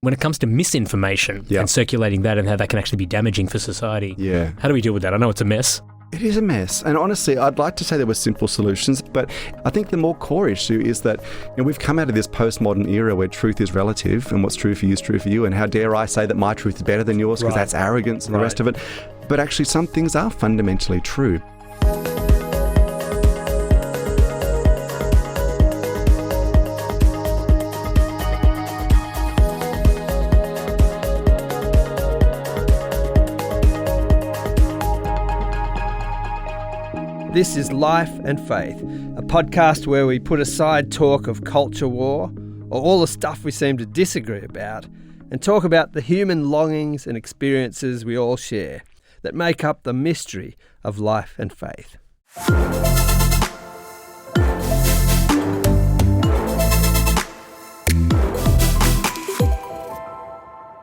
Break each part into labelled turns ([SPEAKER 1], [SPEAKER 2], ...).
[SPEAKER 1] When it comes to misinformation and circulating that and how that can actually be damaging for society, how do we deal with that? I know it's a mess.
[SPEAKER 2] It is a mess. And honestly, I'd like to say there were simple solutions, but I think the more core issue is that we've come out of this postmodern era where truth is relative and what's true for you is true for you. And how dare I say that my truth is better than yours because that's arrogance and the rest of it. But actually, some things are fundamentally true.
[SPEAKER 3] This is Life and Faith, a podcast where we put aside talk of culture war or all the stuff we seem to disagree about and talk about the human longings and experiences we all share that make up the mystery of life and faith.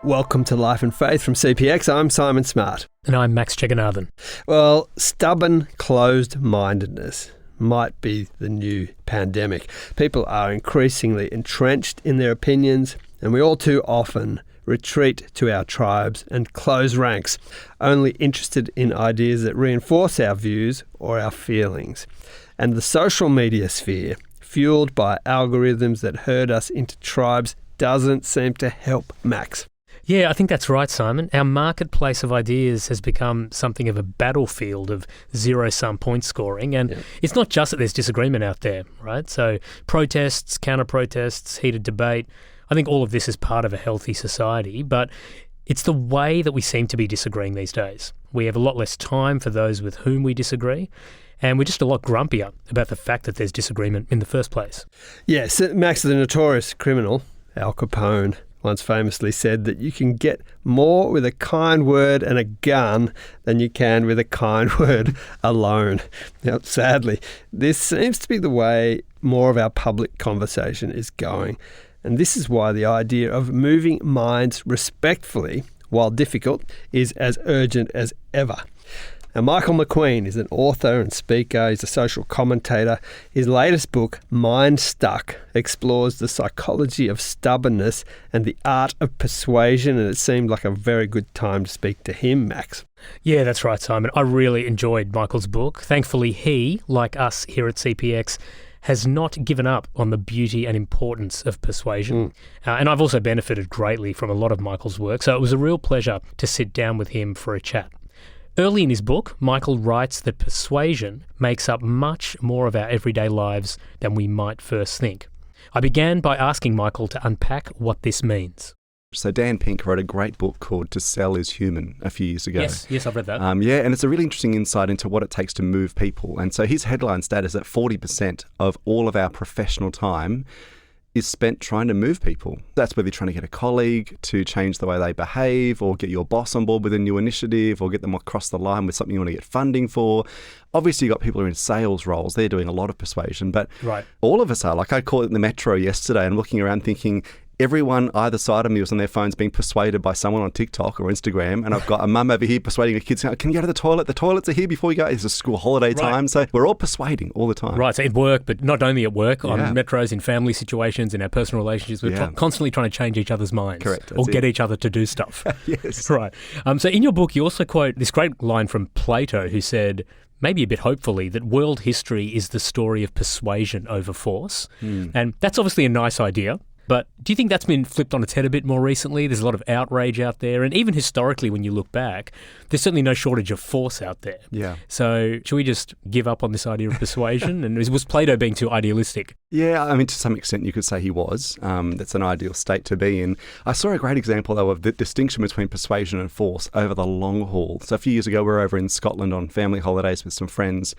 [SPEAKER 3] Welcome to Life and Faith from CPX. I'm Simon Smart.
[SPEAKER 1] And I'm Max Jagannathan.
[SPEAKER 3] Well, stubborn closed-mindedness might be the new pandemic. People are increasingly entrenched in their opinions, and we all too often retreat to our tribes and close ranks, only interested in ideas that reinforce our views or our feelings. And the social media sphere, fueled by algorithms that herd us into tribes, doesn't seem to help, Max.
[SPEAKER 1] Yeah, I think that's right, Simon. Our marketplace of ideas has become something of a battlefield of zero-sum point scoring. And it's not just that there's disagreement out there, right? So protests, counter-protests, heated debate, I think all of this is part of a healthy society, but it's the way that we seem to be disagreeing these days. We have a lot less time for those with whom we disagree, and we're just a lot grumpier about the fact that there's disagreement in the first place.
[SPEAKER 3] Yes, Max, the notorious criminal, Al Capone, once famously said that you can get more with a kind word and a gun than you can with a kind word alone. Now, sadly, this seems to be the way more of our public conversation is going. And this is why the idea of moving minds respectfully, while difficult, is as urgent as ever. Now, Michael McQueen is an author and speaker. He's a social commentator. His latest book, Mind Stuck, explores the psychology of stubbornness and the art of persuasion, and it seemed like a very good time to speak to him, Max.
[SPEAKER 1] Yeah, that's right, Simon. I really enjoyed Michael's book. Thankfully, he, like us here at CPX, has not given up on the beauty and importance of persuasion. And I've also benefited greatly from a lot of Michael's work, so it was a real pleasure to sit down with him for a chat. Early in his book, Michael writes that persuasion makes up much more of our everyday lives than we might first think. I began by asking Michael to unpack what this means.
[SPEAKER 2] So Dan Pink wrote a great book called To Sell is Human a few years ago.
[SPEAKER 1] Yes, I've read that.
[SPEAKER 2] And it's a really interesting insight into what it takes to move people. And so his headline stat is that 40% of all of our professional time is spent trying to move people. That's whether you're trying to get a colleague to change the way they behave or get your boss on board with a new initiative or get them across the line with something you want to get funding for. Obviously, you've got people who are in sales roles. They're doing a lot of persuasion, but all of us are. Like I caught it in the metro yesterday and looking around thinking, everyone either side of me was on their phones being persuaded by someone on TikTok or Instagram. And I've got a mum over here persuading her kids, can you go to the toilet? The toilets are here before you go. It's a school holiday time. So we're all persuading all the time.
[SPEAKER 1] Right. So at work, but not only at work, on metros, in family situations, in our personal relationships, we're constantly trying to change each other's minds.
[SPEAKER 2] Correct.
[SPEAKER 1] Or get each other to do stuff.
[SPEAKER 2] Yes.
[SPEAKER 1] Right. So in your book, you also quote this great line from Plato who said, maybe a bit hopefully, that world history is the story of persuasion over force. And that's obviously a nice idea. But do you think that's been flipped on its head a bit more recently? There's a lot of outrage out there. And even historically, when you look back, there's certainly no shortage of force out there.
[SPEAKER 2] Yeah.
[SPEAKER 1] So should we just give up on this idea of persuasion? And was Plato being too idealistic?
[SPEAKER 2] Yeah, I mean, to some extent you could say he was. That's an ideal state to be in. I saw a great example, though, of the distinction between persuasion and force over the long haul. So a few years ago, we were over in Scotland on family holidays with some friends.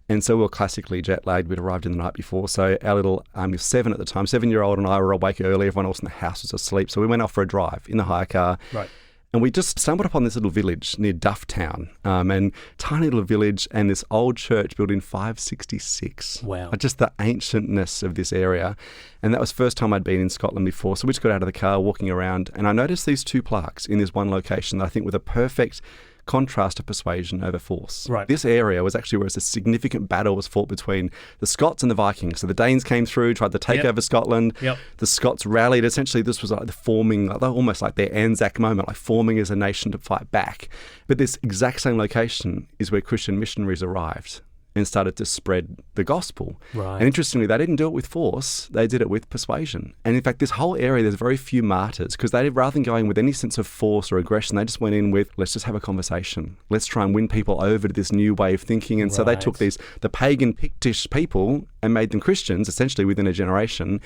[SPEAKER 2] And so we were classically jet-lagged. We'd arrived in the night before. So our little, he was 7 at the time, 7-year-old and I were awake early. Everyone else in the house was asleep. So we went off for a drive in the hire car.
[SPEAKER 1] Right.
[SPEAKER 2] And we just stumbled upon this little village near Dufftown, and tiny little village and this old church built in 566.
[SPEAKER 1] Wow.
[SPEAKER 2] Just the ancientness of this area. And that was the first time I'd been in Scotland before. So we just got out of the car, walking around, and I noticed these two plaques in this one location that I think were the perfect contrast to persuasion over force.
[SPEAKER 1] Right.
[SPEAKER 2] This area was actually where a significant battle was fought between the Scots and the Vikings. So the Danes came through, tried to take over Scotland.
[SPEAKER 1] Yep.
[SPEAKER 2] The Scots rallied. Essentially, this was like the forming, almost like their Anzac moment, like forming as a nation to fight back. But this exact same location is where Christian missionaries arrived and started to spread the gospel.
[SPEAKER 1] Right.
[SPEAKER 2] And interestingly, they didn't do it with force, they did it with persuasion. And in fact, this whole area, there's very few martyrs because they, rather than going with any sense of force or aggression, they just went in with, let's just have a conversation. Let's try and win people over to this new way of thinking. And so they took the pagan Pictish people and made them Christians, essentially within a generation,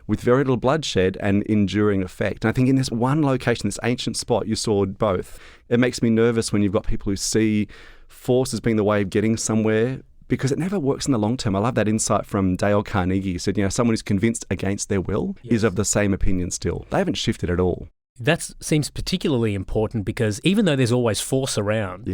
[SPEAKER 2] with very little bloodshed and enduring effect. And I think in this one location, this ancient spot, you saw both. It makes me nervous when you've got people who see force as being the way of getting somewhere, because it never works in the long term. I love that insight from Dale Carnegie. He said, someone who's convinced against their will is of the same opinion still. They haven't shifted at all.
[SPEAKER 1] That seems particularly important because even though there's always force around,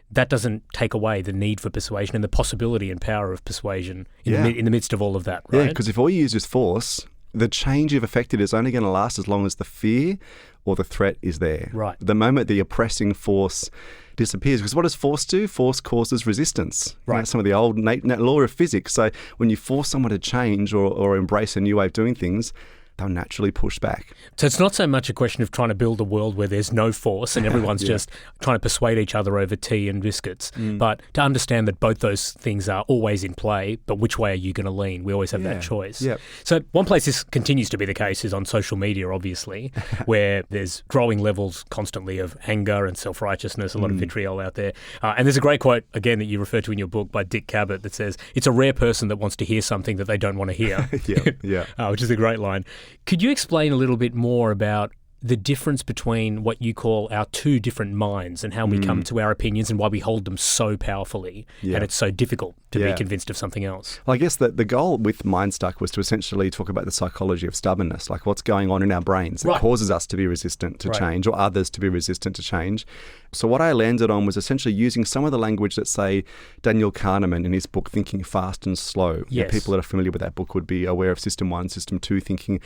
[SPEAKER 1] that doesn't take away the need for persuasion and the possibility and power of persuasion in the midst of all of that, right?
[SPEAKER 2] Yeah, because if all you use is force, the change you've effected is only going to last as long as the fear or the threat is there.
[SPEAKER 1] Right.
[SPEAKER 2] The moment the oppressing force disappears, because what does force do? Force causes resistance.
[SPEAKER 1] Right.
[SPEAKER 2] Some of the old law of physics. So when you force someone to change or embrace a new way of doing things, they'll naturally push back.
[SPEAKER 1] So it's not so much a question of trying to build a world where there's no force and everyone's just trying to persuade each other over tea and biscuits, but to understand that both those things are always in play, but which way are you going to lean? We always have that choice.
[SPEAKER 2] Yep.
[SPEAKER 1] So one place this continues to be the case is on social media, obviously, where there's growing levels constantly of anger and self-righteousness, a lot of vitriol out there. And there's a great quote, again, that you refer to in your book by Dick Cabot that says, it's a rare person that wants to hear something that they don't want to hear, which is a great line. Could you explain a little bit more about the difference between what you call our two different minds and how we come to our opinions and why we hold them so powerfully and it's so difficult to be convinced of something else?
[SPEAKER 2] Well, I guess that the goal with Mindstuck was to essentially talk about the psychology of stubbornness, like what's going on in our brains that causes us to be resistant to change or others to be resistant to change. So what I landed on was essentially using some of the language that, say, Daniel Kahneman in his book Thinking Fast and Slow.
[SPEAKER 1] Yes.
[SPEAKER 2] People that are familiar with that book would be aware of System 1, System 2 thinking.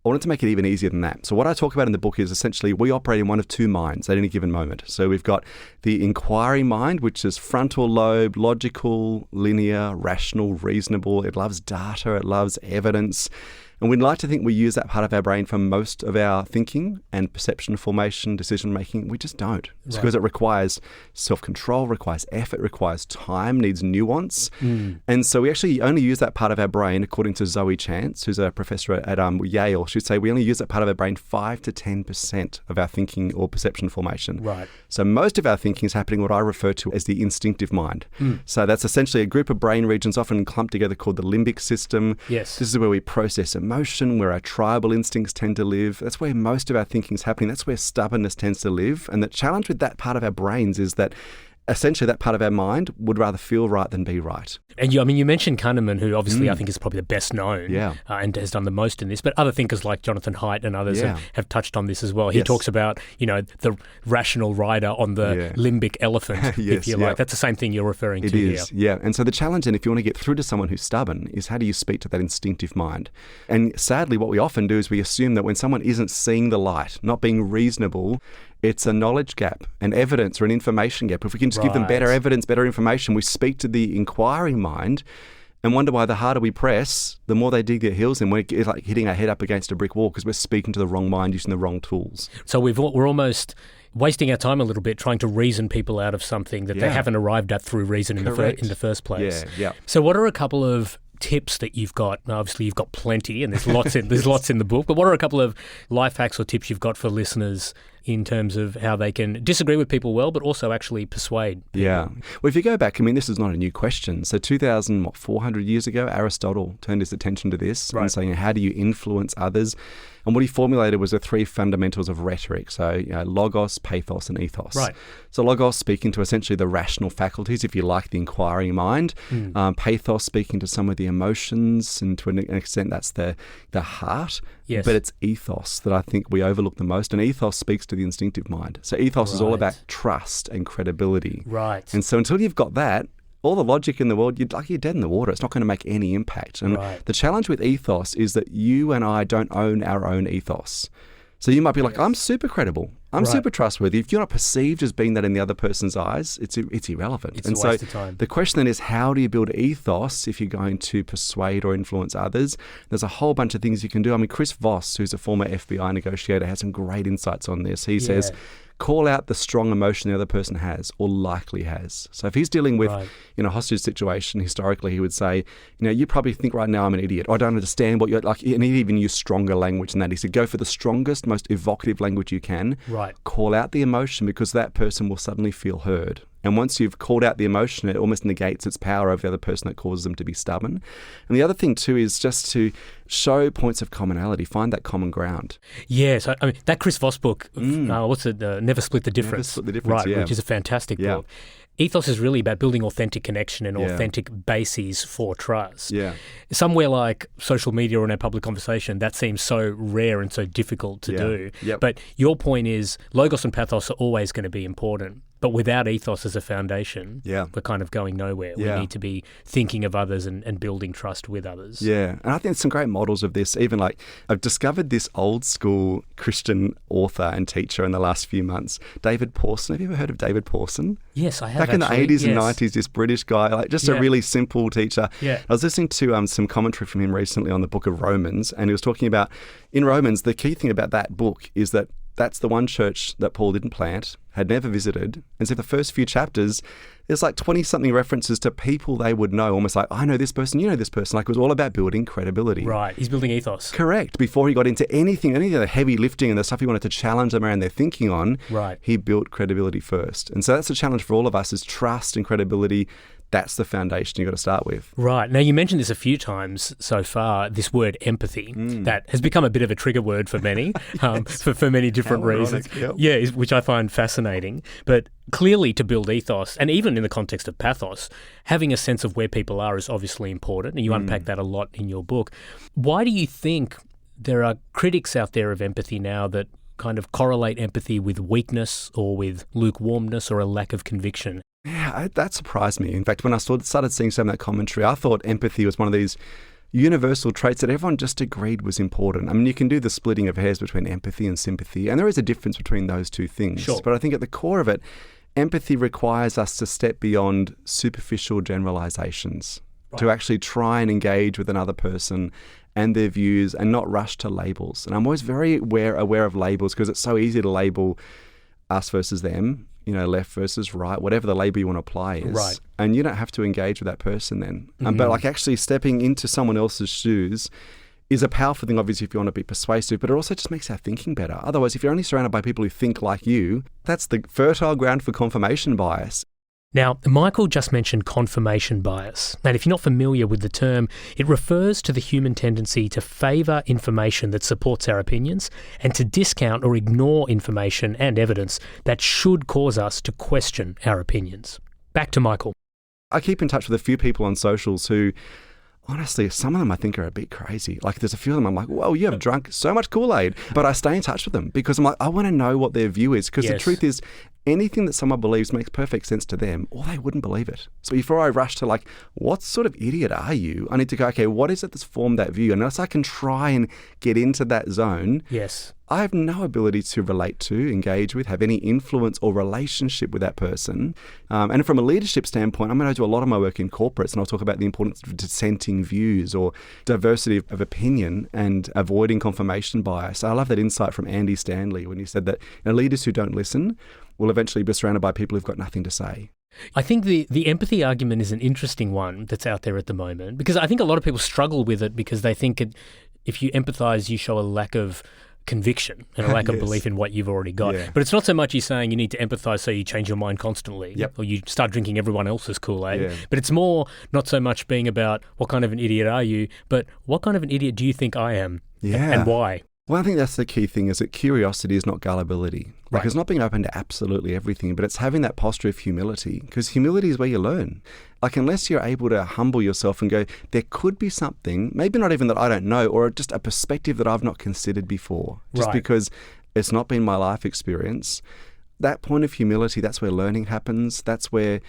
[SPEAKER 2] I wanted to make it even easier than that. So what I talk about in the book is essentially we operate in one of two minds at any given moment. So we've got the inquiry mind, which is frontal lobe, logical, linear, rational, reasonable. It loves data. It loves evidence. And we'd like to think we use that part of our brain for most of our thinking and perception formation, decision making. We just don't. It's because it requires self-control, requires effort, requires time, needs nuance. And so we actually only use that part of our brain, according to Zoe Chance, who's a professor at Yale. She'd say we only use that part of our brain 5 to 10% of our thinking or perception formation.
[SPEAKER 1] Right.
[SPEAKER 2] So most of our thinking is happening what I refer to as the instinctive mind. So that's essentially a group of brain regions often clumped together called the limbic system.
[SPEAKER 1] Yes.
[SPEAKER 2] This is where we process emotion, where our tribal instincts tend to live. That's where most of our thinking is happening. That's where stubbornness tends to live. And the challenge with that part of our brains is that essentially that part of our mind would rather feel right than be right.
[SPEAKER 1] And you mentioned Kahneman, who obviously I think is probably the best known and has done the most in this, but other thinkers like Jonathan Haidt and others have touched on this as well. He talks about, the rational rider on the limbic elephant, if you like. That's the same thing you're referring to here.
[SPEAKER 2] It is, yeah. And so the challenge then, if you want to get through to someone who's stubborn, is how do you speak to that instinctive mind? And sadly, what we often do is we assume that when someone isn't seeing the light, not being reasonable, it's a knowledge gap, an evidence or an information gap. If we can just give them better evidence, better information, we speak to the inquiring mind and wonder why the harder we press, the more they dig their heels in. We're like hitting our head up against a brick wall because we're speaking to the wrong mind using the wrong tools.
[SPEAKER 1] So we're almost wasting our time a little bit trying to reason people out of something that they haven't arrived at through reason in the first place.
[SPEAKER 2] Yeah.
[SPEAKER 1] So what are a couple of tips that you've got? Now, obviously, you've got plenty, and there's lots in the book. But what are a couple of life hacks or tips you've got for listeners in terms of how they can disagree with people well, but also actually persuade people?
[SPEAKER 2] Yeah. Well, if you go back, this is not a new question. So 400 years ago, Aristotle turned his attention to this and saying, how do you influence others? And what he formulated was the three fundamentals of rhetoric. So logos, pathos, and ethos. Right. So logos speaking to essentially the rational faculties, if you like, the inquiring mind. Pathos speaking to some of the emotions, and to an extent that's the heart.
[SPEAKER 1] Yes.
[SPEAKER 2] But it's ethos that I think we overlook the most. And ethos speaks to the instinctive mind. So ethos is all about trust and credibility.
[SPEAKER 1] Right.
[SPEAKER 2] And so until you've got that, all the logic in the world, you're dead in the water. It's not going to make any impact. And the challenge with ethos is that you and I don't own our own ethos. So you might be like, I'm super credible, I'm
[SPEAKER 1] Right.
[SPEAKER 2] super trustworthy. If you're not perceived as being that in the other person's eyes, it's irrelevant.
[SPEAKER 1] It's a waste of time.
[SPEAKER 2] The question then is, how do you build ethos if you're going to persuade or influence others? There's a whole bunch of things you can do. I mean, Chris Voss, who's a former FBI negotiator, has some great insights on this. He says, call out the strong emotion the other person has or likely has. So if he's dealing with, in a hostage situation, historically, he would say, you probably think right now I'm an idiot, or I don't understand what you're like, and he'd even use stronger language than that. He said, go for the strongest, most evocative language you can.
[SPEAKER 1] Right.
[SPEAKER 2] Call out the emotion, because that person will suddenly feel heard. And once you've called out the emotion, it almost negates its power over the other person that causes them to be stubborn. And the other thing too is just to show points of commonality, find that common ground.
[SPEAKER 1] Yes, I mean, that Chris Voss book, what's it, Never Split the Difference.
[SPEAKER 2] Never Split the Difference,
[SPEAKER 1] right, which is a fantastic book. Ethos is really about building authentic connection and authentic bases for trust.
[SPEAKER 2] Yeah.
[SPEAKER 1] Somewhere like social media or in our public conversation, that seems so rare and so difficult to do.
[SPEAKER 2] Yep.
[SPEAKER 1] But your point is logos and pathos are always going to be important. But without ethos as a foundation, we're kind of going nowhere. We need to be thinking of others and building trust with others.
[SPEAKER 2] Yeah, and I think there's some great models of this. Even like I've discovered this old school Christian author and teacher in the last few months, David Pawson. Have you ever heard of David Pawson?
[SPEAKER 1] Yes, I have.
[SPEAKER 2] Back in the 80s and 90s, this British guy, like just a really simple teacher.
[SPEAKER 1] Yeah.
[SPEAKER 2] I was listening to some commentary from him recently on the book of Romans, and he was talking about, in Romans, the key thing about that book is that that's the one church that Paul didn't plant, had never visited. And so the first few chapters, there's like 20-something references to people they would know, almost like, I know this person, you know this person. Like it was all about building credibility.
[SPEAKER 1] Right, he's building ethos.
[SPEAKER 2] Correct. Before he got into any of the heavy lifting and the stuff he wanted to challenge them around their thinking on, he built credibility first. And so that's the challenge for all of us, is trust and credibility. That's the foundation you've got to start with.
[SPEAKER 1] Right. Now, you mentioned this a few times so far, this word empathy, that has become a bit of a trigger word for many, for many different reasons. Yeah, which I find fascinating. But clearly, to build ethos, and even in the context of pathos, having a sense of where people are is obviously important, and you unpack that a lot in your book. Why do you think there are critics out there of empathy now that kind of correlate empathy with weakness or with lukewarmness or a lack of conviction?
[SPEAKER 2] Yeah, that surprised me. In fact, when I started seeing some of that commentary, I thought empathy was one of these universal traits that everyone just agreed was important. I mean, you can do the splitting of hairs between empathy and sympathy, and there is a difference between those two things.
[SPEAKER 1] Sure.
[SPEAKER 2] But I think at the core of it, empathy requires us to step beyond superficial generalizations, to actually try and engage with another person and their views and not rush to labels. And I'm always very aware of labels, because it's so easy to label us versus them, left versus right, whatever the label you want to apply is.
[SPEAKER 1] Right.
[SPEAKER 2] And you don't have to engage with that person then. But like actually stepping into someone else's shoes is a powerful thing, obviously, if you want to be persuasive, but it also just makes our thinking better. Otherwise, if you're only surrounded by people who think like you, that's the fertile ground for confirmation bias.
[SPEAKER 1] Now, Michael just mentioned confirmation bias. And if you're not familiar with the term, it refers to the human tendency to favour information that supports our opinions and to discount or ignore information and evidence that should cause us to question our opinions. Back to Michael.
[SPEAKER 2] I keep in touch with a few people on socials who, honestly, some of them I think are a bit crazy. Like there's a few of them I'm like, whoa, you have drunk so much Kool-Aid. But I stay in touch with them because I'm like, I want to know what their view is. Because the truth is, anything that someone believes makes perfect sense to them, or they wouldn't believe it. So before I rush to like, what sort of idiot are you? I need to go, okay, what is it that's formed that view? And unless I can try and get into that zone, I have no ability to relate to, engage with, have any influence or relationship with that person. And from a leadership standpoint, I'm going to do a lot of my work in corporates, and I'll talk about the importance of dissenting views or diversity of opinion and avoiding confirmation bias. I love that insight from Andy Stanley when he said that leaders who don't listen will eventually be surrounded by people who've got nothing to say.
[SPEAKER 1] I think the empathy argument is an interesting one that's out there at the moment, because I think a lot of people struggle with it because they think if you empathise, you show a lack of conviction and a lack of belief in what you've already got. But it's not so much you saying you need to empathise so you change your mind constantly or you start drinking everyone else's Kool-Aid. But it's more not so much being about what kind of an idiot are you, but what kind of an idiot do you think I am and why?
[SPEAKER 2] Well, I think that's the key thing, is that curiosity is not gullibility. Like it's not being open to absolutely everything, but it's having that posture of humility, because humility is where you learn. Like unless you're able to humble yourself and go, there could be something, maybe not even that I don't know, or just a perspective that I've not considered before, just because it's not been my life experience. That point of humility, that's where learning happens. That's where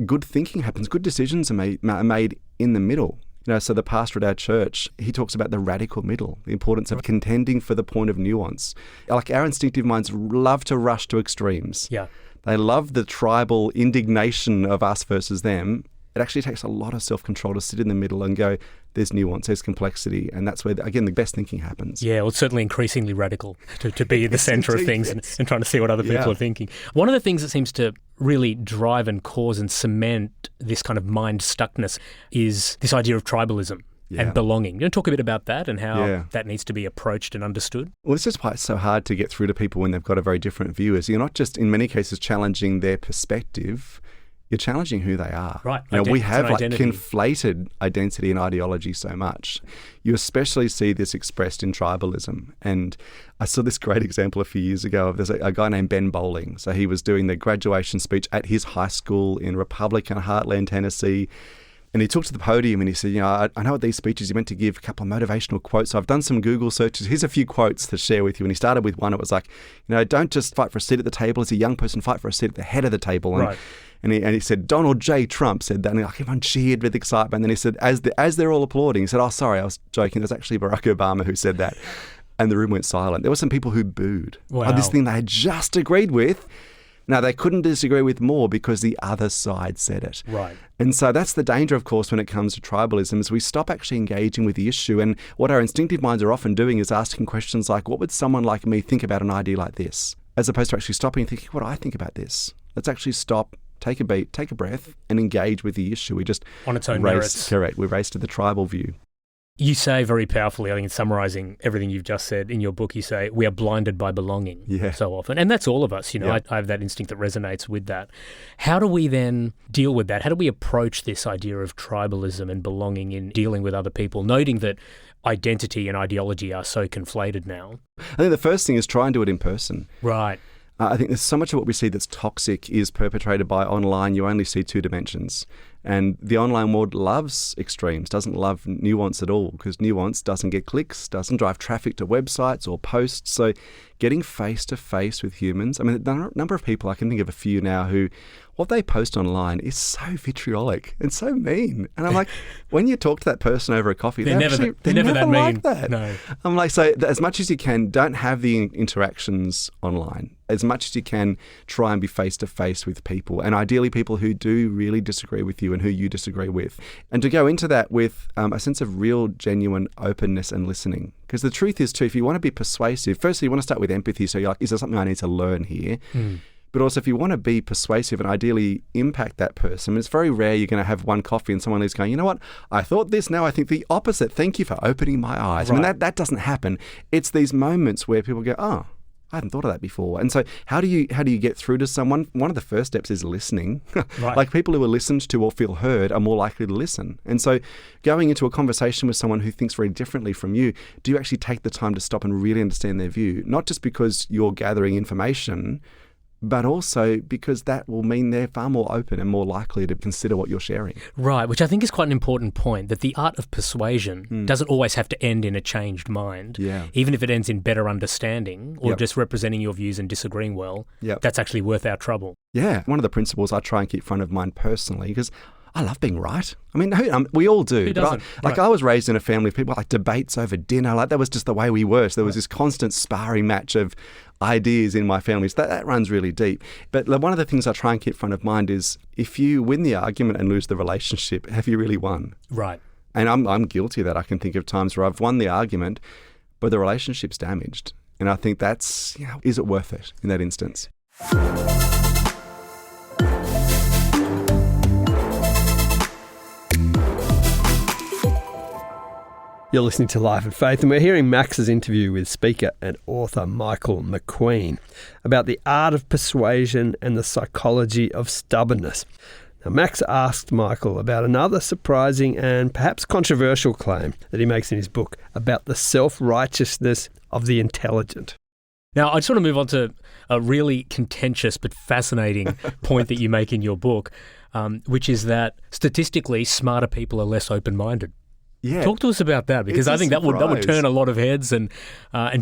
[SPEAKER 2] good thinking happens. Good decisions are made in the middle. So the pastor at our church, he talks about the radical middle, the importance of contending for the point of nuance. Like our instinctive minds love to rush to extremes.
[SPEAKER 1] Yeah.
[SPEAKER 2] They love the tribal indignation of us versus them. It actually takes a lot of self-control to sit in the middle and go, there's nuance, there's complexity. And that's where, again, the best thinking happens.
[SPEAKER 1] Yeah, well, it's certainly increasingly radical to be in the centre of things and trying to see what other people are thinking. One of the things that seems to really drive and cause and cement this kind of mind stuckness is this idea of tribalism. And belonging. You want to talk a bit about that and how that needs to be approached and understood?
[SPEAKER 2] Well, this is why it's so hard to get through to people when they've got a very different view. Is you're not just, in many cases, challenging their perspective, you're challenging who they are.
[SPEAKER 1] Right.
[SPEAKER 2] We have conflated identity and ideology so much. You especially see this expressed in tribalism. And I saw this great example a few years ago. There's a guy named Ben Bowling. So he was doing the graduation speech at his high school in Republican Heartland, Tennessee. And he took to the podium and he said, I know at these speeches you're meant to give a couple of motivational quotes. So I've done some Google searches. Here's a few quotes to share with you. And he started with one. It was like, don't just fight for a seat at the table. As a young person, fight for a seat at the head of the table. And,
[SPEAKER 1] right.
[SPEAKER 2] and he said, Donald J. Trump said that. And everyone cheered with excitement. And then he said, as they're all applauding, he said, oh, sorry, I was joking. There's actually Barack Obama who said that. And the room went silent. There were some people who booed.
[SPEAKER 1] Wow.
[SPEAKER 2] This thing they had just agreed with. Now, they couldn't disagree with more because the other side said it.
[SPEAKER 1] Right.
[SPEAKER 2] And so that's the danger, of course, when it comes to tribalism, is we stop actually engaging with the issue. And what our instinctive minds are often doing is asking questions like, what would someone like me think about an idea like this? As opposed to actually stopping and thinking, what do I think about this? Let's actually stop, take a beat, take a breath, and engage with the issue. We just
[SPEAKER 1] on its own merits.
[SPEAKER 2] Correct. We race to the tribal view.
[SPEAKER 1] You say very powerfully, I think in summarising everything you've just said in your book, you say, we are blinded by belonging so often. And that's all of us, I have that instinct that resonates with that. How do we then deal with that? How do we approach this idea of tribalism and belonging in dealing with other people, noting that identity and ideology are so conflated now?
[SPEAKER 2] I think the first thing is try and do it in person.
[SPEAKER 1] Right.
[SPEAKER 2] I think there's so much of what we see that's toxic is perpetrated by online. You only see two dimensions. And the online world loves extremes, doesn't love nuance at all, because nuance doesn't get clicks, doesn't drive traffic to websites or posts. So getting face-to-face with humans, the number of people, I can think of a few now who, what they post online is so vitriolic and so mean. And I'm like, when you talk to that person over a coffee, they're never that mean. Like that.
[SPEAKER 1] No.
[SPEAKER 2] I'm like, so as much as you can, don't have the interactions online. As much as you can, try and be face-to-face with people, and ideally people who do really disagree with you and who you disagree with. And to go into that with a sense of real, genuine openness and listening. Because the truth is, too, if you want to be persuasive, firstly, you want to start with empathy. So you're like, is there something I need to learn here? But also, if you want to be persuasive and ideally impact that person, it's very rare you're going to have one coffee and someone is going, you know what, I thought this, now I think the opposite. Thank you for opening my eyes.
[SPEAKER 1] Right.
[SPEAKER 2] That doesn't happen. It's these moments where people go, oh, I hadn't thought of that before. And so how do you get through to someone? One of the first steps is listening.
[SPEAKER 1] Right.
[SPEAKER 2] Like people who are listened to or feel heard are more likely to listen. And so going into a conversation with someone who thinks very differently from you, do you actually take the time to stop and really understand their view? Not just because you're gathering information, but also because that will mean they're far more open and more likely to consider what you're sharing.
[SPEAKER 1] Right, which I think is quite an important point, that the art of persuasion doesn't always have to end in a changed mind.
[SPEAKER 2] Yeah.
[SPEAKER 1] Even if it ends in better understanding or just representing your views and disagreeing well, that's actually worth our trouble.
[SPEAKER 2] Yeah, one of the principles I try and keep front of mind personally, because I love being right. We all do.
[SPEAKER 1] Who doesn't?
[SPEAKER 2] I was raised in a family of people like debates over dinner. That was just the way we were. So there was this constant sparring match of ideas in my family. So that runs really deep. But one of the things I try and keep front of mind is if you win the argument and lose the relationship, have you really won?
[SPEAKER 1] Right.
[SPEAKER 2] And I'm guilty of that. I can think of times where I've won the argument, but the relationship's damaged. And I think that's, is it worth it in that instance?
[SPEAKER 3] You're listening to Life and Faith, and we're hearing Max's interview with speaker and author Michael McQueen about the art of persuasion and the psychology of stubbornness. Now, Max asked Michael about another surprising and perhaps controversial claim that he makes in his book about the self-righteousness of the intelligent.
[SPEAKER 1] Now, I just want to move on to a really contentious but fascinating point that you make in your book, which is that statistically smarter people are less open-minded.
[SPEAKER 2] Yeah.
[SPEAKER 1] Talk to us about that, because I think that would turn a lot of heads and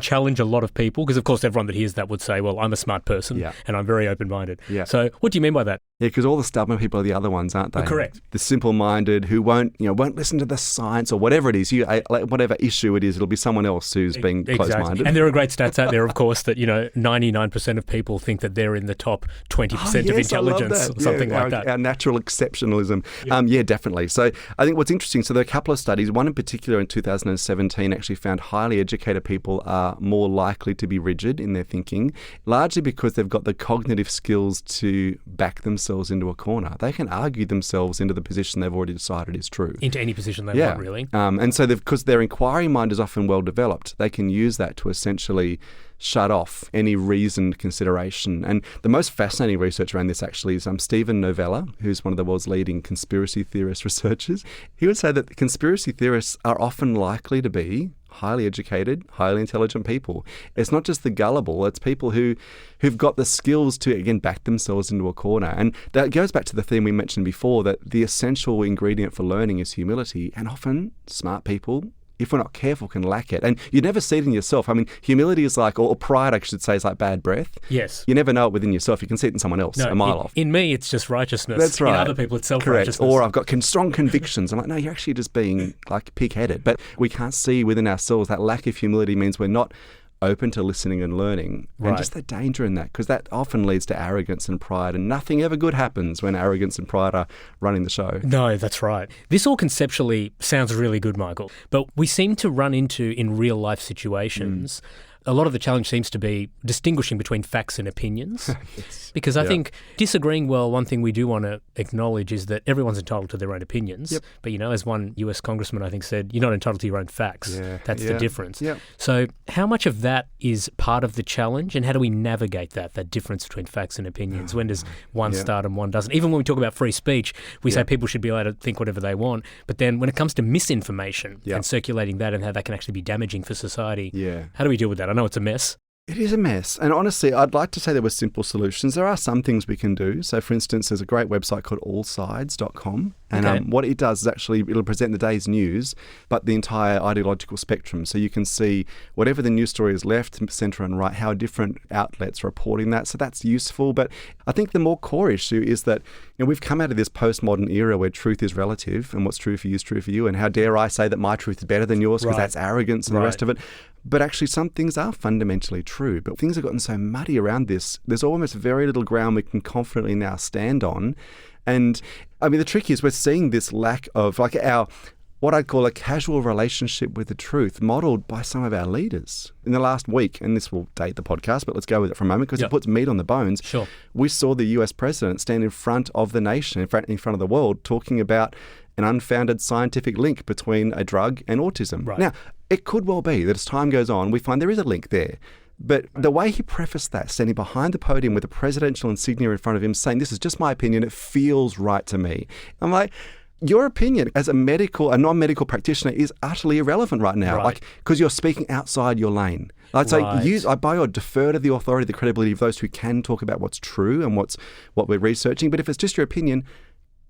[SPEAKER 1] challenge a lot of people, because of course everyone that hears that would say, well, I'm a smart person and I'm very open-minded.
[SPEAKER 2] Yeah.
[SPEAKER 1] So what do you mean by that?
[SPEAKER 2] Yeah, because all the stubborn people are the other ones, aren't they?
[SPEAKER 1] Correct.
[SPEAKER 2] The simple-minded who won't listen to the science or whatever it is. Whatever issue it is, it'll be someone else who's being close-minded.
[SPEAKER 1] And there are great stats out there, of course, that 99% of people think that they're in the top 20% of intelligence, or something like that.
[SPEAKER 2] Our natural exceptionalism. Yeah, definitely. So I think what's interesting, so there are a couple of studies. One in particular in 2017 actually found highly educated people are more likely to be rigid in their thinking, largely because they've got the cognitive skills to back themselves into a corner. They can argue themselves into the position they've already decided is true.
[SPEAKER 1] Into any position they want, really.
[SPEAKER 2] And so because their inquiry mind is often well developed, they can use that to essentially shut off any reasoned consideration. And the most fascinating research around this actually is Stephen Novella, who's one of the world's leading conspiracy theorist researchers. He would say that the conspiracy theorists are often likely to be highly educated, highly intelligent people. It's not just the gullible, it's people who've got the skills to, again, back themselves into a corner. And that goes back to the theme we mentioned before, that the essential ingredient for learning is humility. And often smart people, if we're not careful, can lack it. And you never see it in yourself. I mean, humility is like, or pride, I should say, is like bad breath.
[SPEAKER 1] Yes.
[SPEAKER 2] You never know it within yourself. You can see it in someone else a mile off.
[SPEAKER 1] In me, it's just righteousness.
[SPEAKER 2] That's right.
[SPEAKER 1] In other people, it's self-righteousness.
[SPEAKER 2] Correct. Or I've got strong convictions. I'm like, no, you're actually just being like pig-headed. But we can't see within ourselves that lack of humility means we're not open to listening and learning.
[SPEAKER 1] Right.
[SPEAKER 2] And just the danger in that, because that often leads to arrogance and pride, and nothing ever good happens when arrogance and pride are running the show.
[SPEAKER 1] No, that's right. This all conceptually sounds really good, Michael, but we seem to run into, in real life situations, a lot of the challenge seems to be distinguishing between facts and opinions.
[SPEAKER 2] Yes.
[SPEAKER 1] Because I think disagreeing, one thing we do want to acknowledge is that everyone's entitled to their own opinions.
[SPEAKER 2] Yep.
[SPEAKER 1] But, as one US congressman, I think, said, you're not entitled to your own facts.
[SPEAKER 2] Yeah.
[SPEAKER 1] That's the difference.
[SPEAKER 2] Yep.
[SPEAKER 1] So how much of that is part of the challenge, and how do we navigate that difference between facts and opinions? When does one start and one doesn't? Even when we talk about free speech, we say people should be allowed to think whatever they want. But then when it comes to misinformation and circulating that and how that can actually be damaging for society, how do we deal with that? I know it's a mess.
[SPEAKER 2] It is a mess. And honestly, I'd like to say there were simple solutions. There are some things we can do. So, for instance, there's a great website called allsides.com. And what it does is actually, it'll present the day's news, but the entire ideological spectrum. So you can see whatever the news story is, left, centre and right, how different outlets are reporting that. So that's useful. But I think the more core issue is that we've come out of this postmodern era where truth is relative and what's true for you is true for you. And how dare I say that my truth is better than yours, because that's arrogance and the rest of it. But actually, some things are fundamentally true. But things have gotten so muddy around this, there's almost very little ground we can confidently now stand on. And I mean, the trick is we're seeing this lack of what I'd call a casual relationship with the truth modelled by some of our leaders. In the last week, and this will date the podcast, but let's go with it for a moment because it puts meat on the bones.
[SPEAKER 1] Sure.
[SPEAKER 2] We saw the US president stand in front of the nation, in front of the world, talking about an unfounded scientific link between a drug and autism.
[SPEAKER 1] Right.
[SPEAKER 2] Now, it could well be that as time goes on, we find there is a link there. But the way he prefaced that, standing behind the podium with a presidential insignia in front of him, saying, this is just my opinion, it feels right to me. I'm like, your opinion as a non-medical practitioner is utterly irrelevant right now, because you're speaking outside your lane. I'd say I buy or defer to the authority, the credibility of those who can talk about what's true and what we're researching. But if it's just your opinion,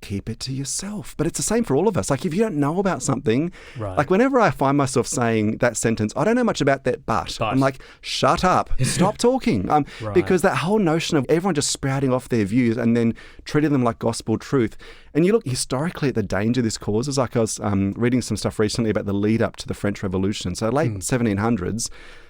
[SPEAKER 2] keep it to yourself. But it's the same for all of us. Like, if you don't know about something, like whenever I find myself saying that sentence, I don't know much about that, but I'm like, shut up, stop talking. Because that whole notion of everyone just sprouting off their views and then treating them like gospel truth. And you look historically at the danger this causes. Like, I was reading some stuff recently about the lead up to the French Revolution. So late 1700s.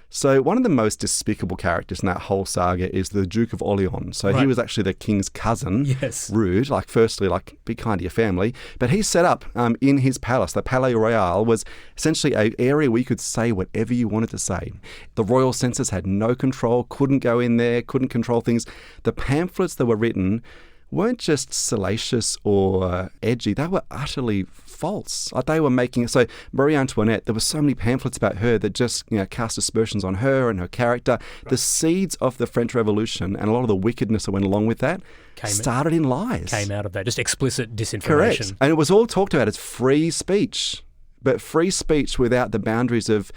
[SPEAKER 2] So one of the most despicable characters in that whole saga is the Duke of Orleans. So he was actually the king's cousin.
[SPEAKER 1] Yes.
[SPEAKER 2] Rude. Like, firstly, be kind to your family. But he set up in his palace, the Palais Royal, was essentially an area where you could say whatever you wanted to say. The royal censors had no control, couldn't go in there, couldn't control things. The pamphlets that were written weren't just salacious or edgy, they were utterly false. Like, they were making, so Marie Antoinette, there were so many pamphlets about her that just cast aspersions on her and her character. The seeds of the French Revolution and a lot of the wickedness that went along with that started in lies.
[SPEAKER 1] Came out of that, just explicit disinformation.
[SPEAKER 2] Correct. And it was all talked about as free speech, but free speech without the boundaries of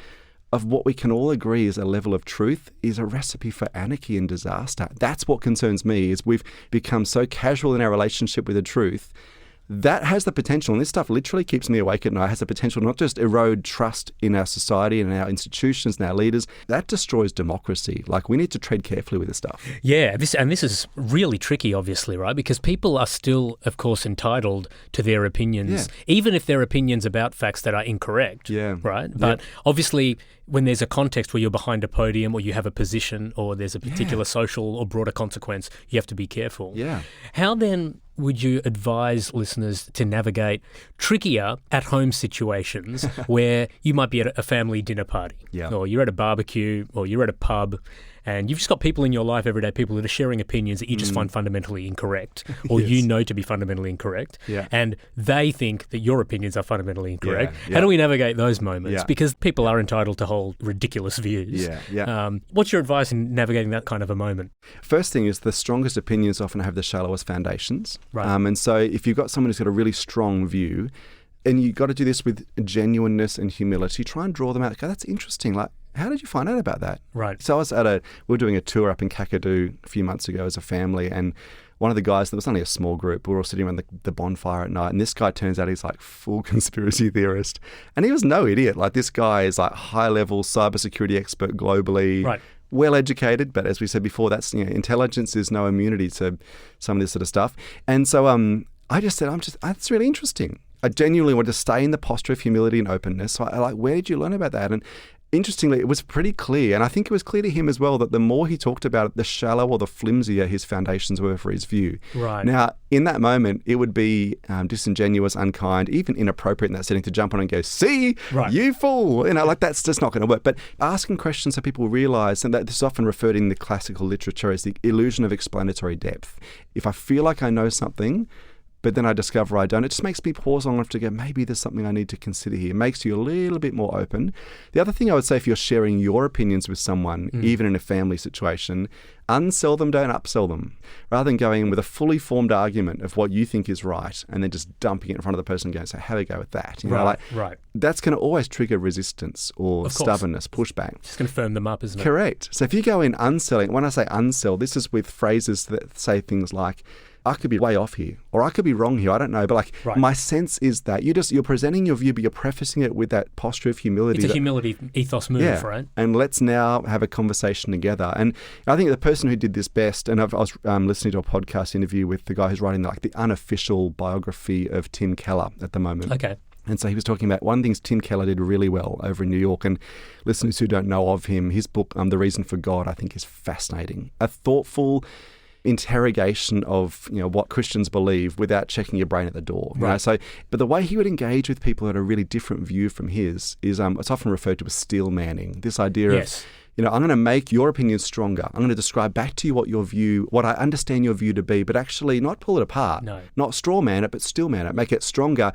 [SPEAKER 2] what we can all agree is a level of truth is a recipe for anarchy and disaster. That's what concerns me, is we've become so casual in our relationship with the truth that has the potential, and this stuff literally keeps me awake at night, has the potential not just erode trust in our society and our institutions and our leaders, that destroys democracy. Like, we need to tread carefully with this stuff.
[SPEAKER 1] Yeah, this is really tricky, obviously, right? Because people are still, of course, entitled to their opinions, even if they're opinions about facts that are incorrect, right? But obviously, when there's a context where you're behind a podium or you have a position or there's a particular social or broader consequence, you have to be careful.
[SPEAKER 2] Yeah.
[SPEAKER 1] How then would you advise listeners to navigate trickier at-home situations where you might be at a family dinner party or you're at a barbecue or you're at a pub and you've just got people in your life every day, people that are sharing opinions that you just find fundamentally incorrect or you know to be fundamentally incorrect, and they think that your opinions are fundamentally incorrect. How do we navigate those moments? Because people are entitled to hold ridiculous views. What's your advice in navigating that kind of a moment?
[SPEAKER 2] First thing is the strongest opinions often have the shallowest foundations.
[SPEAKER 1] Right.
[SPEAKER 2] And so if you've got someone who's got a really strong view, and you've got to do this with genuineness and humility, try and draw them out. Go, that's interesting. Like, how did you find out about that?
[SPEAKER 1] Right.
[SPEAKER 2] So we were doing a tour up in Kakadu a few months ago as a family, and one of the guys, there was only a small group, we were all sitting around the bonfire at night, and this guy turns out he's like full conspiracy theorist. And he was no idiot. Like, this guy is like high-level cybersecurity expert globally. Right. Well-educated, but as we said before, that's, intelligence is no immunity to some of this sort of stuff. And so I just said, that's really interesting. I genuinely wanted to stay in the posture of humility and openness. So I like, where did you learn about that? And interestingly, it was pretty clear, and I think it was clear to him as well, that the more he talked about it, the shallower or the flimsier his foundations were for his view.
[SPEAKER 1] Right.
[SPEAKER 2] Now, in that moment, it would be disingenuous, unkind, even inappropriate in that setting to jump on and go, see, you fool. Like, that's just not going to work. But asking questions so people realize, and that this is often referred in the classical literature as the illusion of explanatory depth. If I feel like I know something, but then I discover I don't, it just makes me pause long enough to go, maybe there's something I need to consider here. It makes you a little bit more open. The other thing I would say, if you're sharing your opinions with someone, even in a family situation, unsell them, don't upsell them. Rather than going in with a fully formed argument of what you think is right and then just dumping it in front of the person and going, so have a go with that.
[SPEAKER 1] Right.
[SPEAKER 2] That's going to always trigger resistance or stubbornness, pushback.
[SPEAKER 1] Just going to firm them up, isn't it?
[SPEAKER 2] Correct. So if you go in unselling, when I say unsell, this is with phrases that say things like, I could be way off here, or I could be wrong here. I don't know, but my sense is that you're presenting your view, but you're prefacing it with that posture of humility.
[SPEAKER 1] It's a humility ethos move, right?
[SPEAKER 2] And let's now have a conversation together. And I think the person who did this best, and I was listening to a podcast interview with the guy who's writing the unofficial biography of Tim Keller at the moment.
[SPEAKER 1] Okay.
[SPEAKER 2] And so he was talking about one of the things Tim Keller did really well over in New York. And listeners who don't know of him, his book, The Reason for God, I think is fascinating. A thoughtful interrogation of what Christians believe without checking your brain at the door.
[SPEAKER 1] Right.
[SPEAKER 2] But the way he would engage with people who had a really different view from his is it's often referred to as steel manning. This idea of I'm going to make your opinion stronger. I'm going to describe back to you what I understand your view to be, but actually not pull it apart, not straw man it, but steel man it, make it stronger.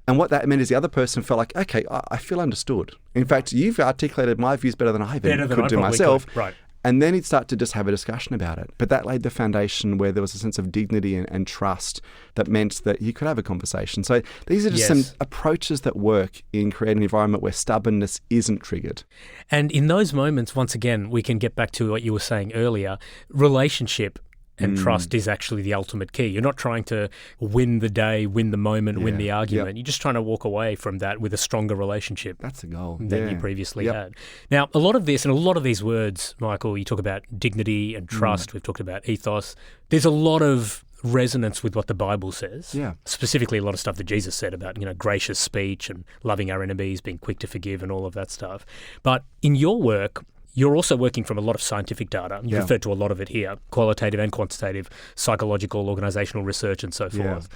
[SPEAKER 2] And what that meant is the other person felt like, okay, I feel understood. In fact, you've articulated my views better than I could do myself.
[SPEAKER 1] Right.
[SPEAKER 2] And then he'd start to just have a discussion about it. But that laid the foundation where there was a sense of dignity and trust that meant that you could have a conversation. So these are just some approaches that work in creating an environment where stubbornness isn't triggered.
[SPEAKER 1] And in those moments, once again, we can get back to what you were saying earlier, relationship and trust is actually the ultimate key. You're not trying to win the day, win the moment, win the argument. You're just trying to walk away from that with a stronger relationship.
[SPEAKER 2] That's the goal.
[SPEAKER 1] Than you previously had. Now, a lot of this and a lot of these words, Michael, you talk about dignity and trust. We've talked about ethos. There's a lot of resonance with what the Bible says.
[SPEAKER 2] Yeah.
[SPEAKER 1] Specifically, a lot of stuff that Jesus said about, gracious speech and loving our enemies, being quick to forgive and all of that stuff. But in your work, you're also working from a lot of scientific data. You've referred to a lot of it here, qualitative and quantitative, psychological, organisational research and so forth.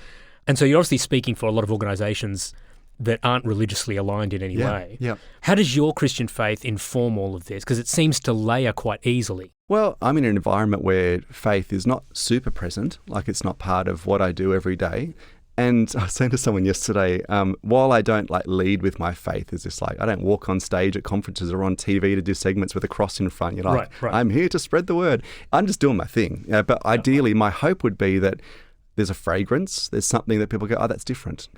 [SPEAKER 1] And so you're obviously speaking for a lot of organisations that aren't religiously aligned in any way.
[SPEAKER 2] Yeah.
[SPEAKER 1] How does your Christian faith inform all of this? Because it seems to layer quite easily.
[SPEAKER 2] Well, I'm in an environment where faith is not super present, like it's not part of what I do every day. And I was saying to someone yesterday, while I don't lead with my faith, is just I don't walk on stage at conferences or on TV to do segments with a cross in front. Right. I'm here to spread the word. I'm just doing my thing. But ideally, my hope would be that there's a fragrance, there's something that people go, oh, that's different.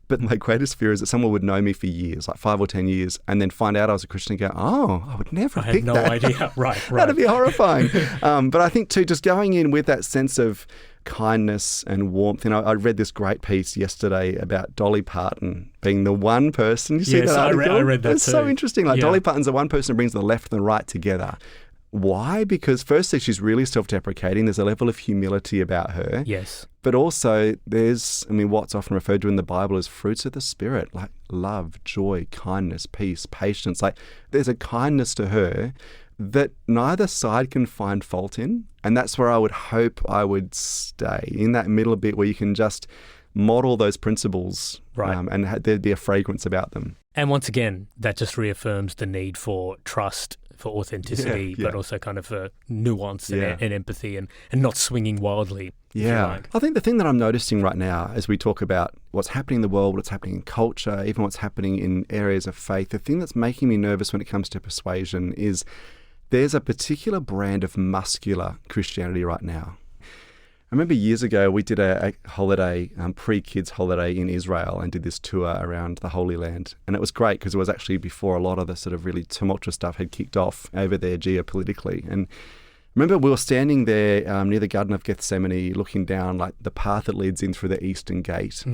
[SPEAKER 2] But my greatest fear is that someone would know me for years, 5 or 10 years, and then find out I was a Christian and go, oh, I would never have picked that.
[SPEAKER 1] I had no idea. Right.
[SPEAKER 2] That'd be horrifying. But I think too, just going in with that sense of kindness and warmth. I read this great piece yesterday about Dolly Parton being the one person. You see
[SPEAKER 1] Yes,
[SPEAKER 2] that article?
[SPEAKER 1] I read that
[SPEAKER 2] It's
[SPEAKER 1] too.
[SPEAKER 2] so interesting. Like
[SPEAKER 1] Yeah.
[SPEAKER 2] Dolly Parton's the one person who brings the left and the right together. Why? Because firstly, she's really self-deprecating. There's a level of humility about her.
[SPEAKER 1] Yes.
[SPEAKER 2] But also what's often referred to in the Bible as fruits of the Spirit, like love, joy, kindness, peace, patience. Like there's a kindness to her that neither side can find fault in. And that's where I would hope I would stay, in that middle bit where you can just model those principles,
[SPEAKER 1] Right.
[SPEAKER 2] And there'd be a fragrance about them.
[SPEAKER 1] And once again, that just reaffirms the need for trust, for authenticity,
[SPEAKER 2] Yeah.
[SPEAKER 1] but also kind of for nuance
[SPEAKER 2] Yeah.
[SPEAKER 1] and empathy and not swinging wildly. if you
[SPEAKER 2] Yeah.
[SPEAKER 1] like.
[SPEAKER 2] I think the thing that I'm noticing right now as we talk about what's happening in the world, what's happening in culture, even what's happening in areas of faith, the thing that's making me nervous when it comes to persuasion is there's a particular brand of muscular Christianity right now. I remember years ago we did a holiday, pre-kids holiday in Israel, and did this tour around the Holy Land. And it was great because it was actually before a lot of the sort of really tumultuous stuff had kicked off over there geopolitically. And remember we were standing there near the Garden of Gethsemane looking down like the path that leads in through the Eastern Gate.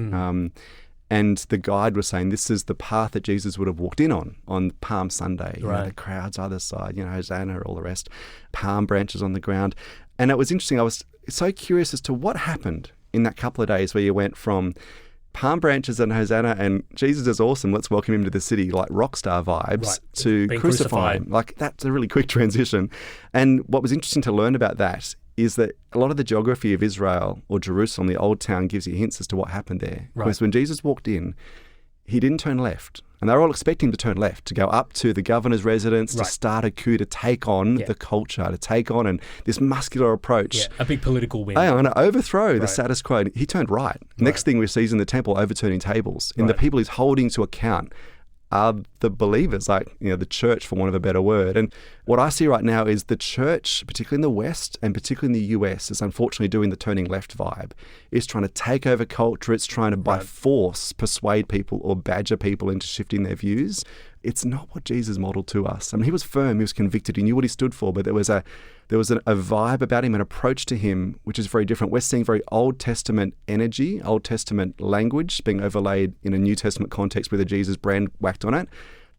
[SPEAKER 2] And the guide was saying this is the path that Jesus would have walked in on Palm Sunday. You know, the crowds either side, Hosanna, all the rest, palm branches on the ground. And it was interesting. I was so curious as to what happened in that couple of days where you went from palm branches and Hosanna and Jesus is awesome, let's welcome him to the city, like rock star vibes, to
[SPEAKER 1] being
[SPEAKER 2] crucify him.
[SPEAKER 1] crucified.
[SPEAKER 2] Like that's a really quick transition. And what was interesting to learn about that is that a lot of the geography of Israel or Jerusalem, the old town, gives you hints as to what happened there.
[SPEAKER 1] Right.
[SPEAKER 2] Because when Jesus walked in, he didn't turn left. And they were all expecting him to turn left, to go up to the governor's residence, to start a coup, to take on the culture, to take on and this muscular approach.
[SPEAKER 1] Yeah, a big political win.
[SPEAKER 2] I'm going to overthrow the status quo. He turned right. Next thing we see is in the temple overturning tables. And the people he's holding to account are the believers, like the church, for want of a better word. And what I see right now is the church, particularly in the West and particularly in the US, is unfortunately doing the turning left vibe. It's trying to take over culture. It's trying to, by force, persuade people or badger people into shifting their views. It's not what Jesus modeled to us. I mean, he was firm, he was convicted, he knew what he stood for, but there was a vibe about him, an approach to him, which is very different. We're seeing very Old Testament energy, Old Testament language being overlaid in a New Testament context with a Jesus brand whacked on it,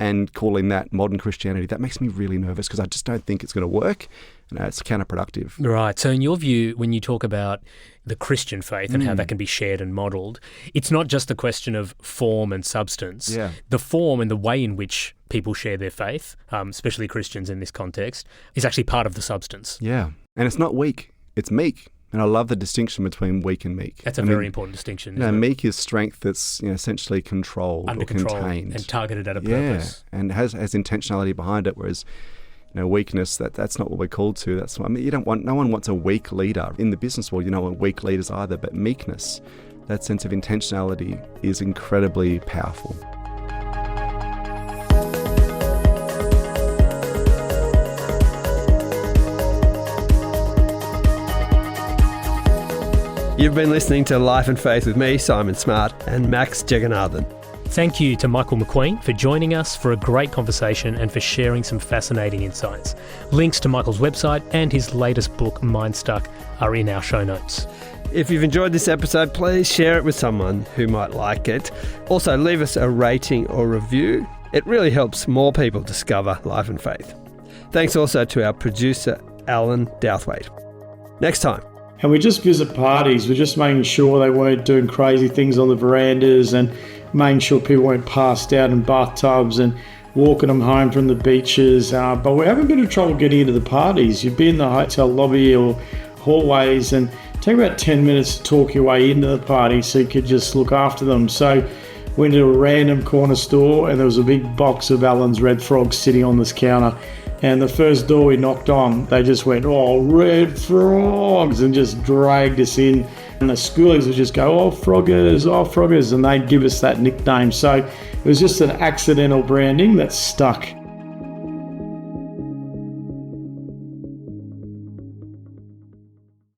[SPEAKER 2] and calling that modern Christianity. That makes me really nervous because I just don't think it's going to work. It's counterproductive.
[SPEAKER 1] Right. So in your view, when you talk about the Christian faith and how that can be shared and modelled, it's not just a question of form and substance.
[SPEAKER 2] Yeah.
[SPEAKER 1] The form and the way in which people share their faith, especially Christians in this context, is actually part of the substance.
[SPEAKER 2] Yeah. And it's not weak, it's meek. And I love the distinction between weak and meek.
[SPEAKER 1] That's a very important distinction.
[SPEAKER 2] Meek is strength that's essentially controlled
[SPEAKER 1] under
[SPEAKER 2] or
[SPEAKER 1] control
[SPEAKER 2] contained
[SPEAKER 1] and targeted at a purpose.
[SPEAKER 2] And has intentionality behind it. Whereas weakness, that's not what we're called to. That's no one wants a weak leader in the business world. You don't want weak leaders either. But meekness, that sense of intentionality, is incredibly powerful.
[SPEAKER 3] You've been listening to Life and Faith with me, Simon Smart, and Max Jagannathan.
[SPEAKER 1] Thank you to Michael McQueen for joining us for a great conversation and for sharing some fascinating insights. Links to Michael's website and his latest book, Mindstuck, are in our show notes.
[SPEAKER 3] If you've enjoyed this episode, please share it with someone who might like it. Also, leave us a rating or review. It really helps more people discover Life and Faith. Thanks also to our producer, Alan Douthwaite. Next time.
[SPEAKER 4] And we just visit parties. We're just making sure they weren't doing crazy things on the verandas and making sure people weren't passed out in bathtubs and walking them home from the beaches. But we're having a bit of trouble getting into the parties. You'd be in the hotel lobby or hallways and take about 10 minutes to talk your way into the party so you could just look after them. So we went to a random corner store and there was a big box of Allen's Red Frogs sitting on this counter. And the first door we knocked on, they just went, "Oh, Red Frogs," and just dragged us in. And the schoolies would just go, "Oh, Froggers," and they'd give us that nickname. So it was just an accidental branding that stuck.